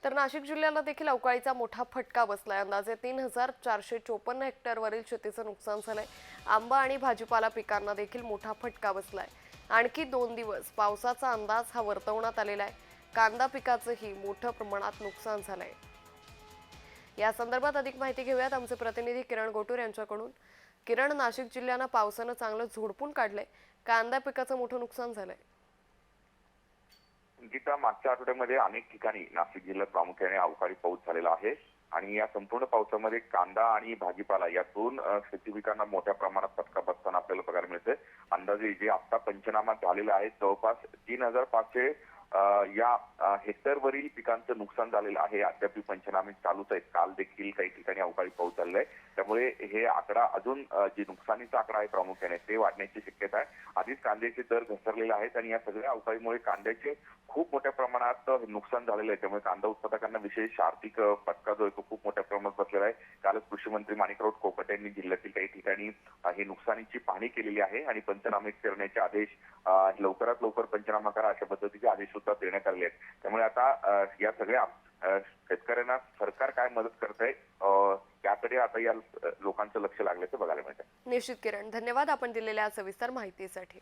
तर नाशिक जिल्ह्याला देखील अवकाळीचा मोठा फटका बसलाय। अंदाजे 3454 हेक्टरवरील शेतीचं नुकसान झालंय। आंबा आणि भाजीपाला पिकांना देखील मोठा फटका बसलाय। आणखी 2 दिवस पावसाचा अंदाज हा वर्तवण्यात आलेला आहे। कांदा पिकाचंही मोठ्या प्रमाणात नुकसान झालंय। या संदर्भात अधिक माहिती घेऊयात आमचे प्रतिनिधी किरण गोटूर यांच्याकडून। किरण, नाशिक जिल्ह्यानं पावसानं चांगलं झोडपून काढलंय, कांदा पिकाचं मोठं नुकसान झालंय। गीता, मागच्या आठवड्यामध्ये अनेक ठिकाणी नाशिक जिल्ह्यात प्रामुख्याने अवकाळी पाऊस झालेला आहे आणि या संपूर्ण पावसामध्ये कांदा आणि भाजीपाला या दोन शेती पिकांना मोठ्या प्रमाणात फटका बसताना आपल्याला बघायला मिळतंय। अंदाजे जे आता पंचनामा झालेला आहे जवळपास 3500 या हेक्टरवरील पिकांचं नुकसान झालेलं आहे। अद्याप पंचनामे चालूच आहेत। काल देखील काही ठिकाणी अवकाळी पाऊस झालेला आहे, त्यामुळे हे आकडा अजून जे नुकसानीचा आकडा आहे प्रामुख्याने ते वाढण्याची शक्यता आहे। आधीच कांद्याचे दर घसरलेले आहेत आणि या सगळ्या अवकाळीमुळे कांद्याचे खूप मोठ्या प्रमाणात नुकसान झालेलं आहे। त्यामुळे कांदा उत्पादकांना विशेष आर्थिक फटका जो आहे तो खूप मोठ्या प्रमाणात बसलेला आहे। कालच कृषी मंत्री माणिकराव कोकाटे यांनी जिल्ह्यातील काही ठिकाणी हे नुकसानीची पाहणी केलेली आहे आणि पंचनामे करण्याचे आदेश लवकरात लवकर पंचनामा करा अशा पद्धतीचे आदेश सुद्धा देण्यात आले आहेत। त्यामुळे आता या सगळ्या शेतकऱ्यांना सरकार काय मदत करतंय याकडे आता या लोकांचं लक्ष लागल्याचं बघायला मिळतं। निश्चित किरण, धन्यवाद आपण दिलेल्या सविस्तर माहितीसाठी।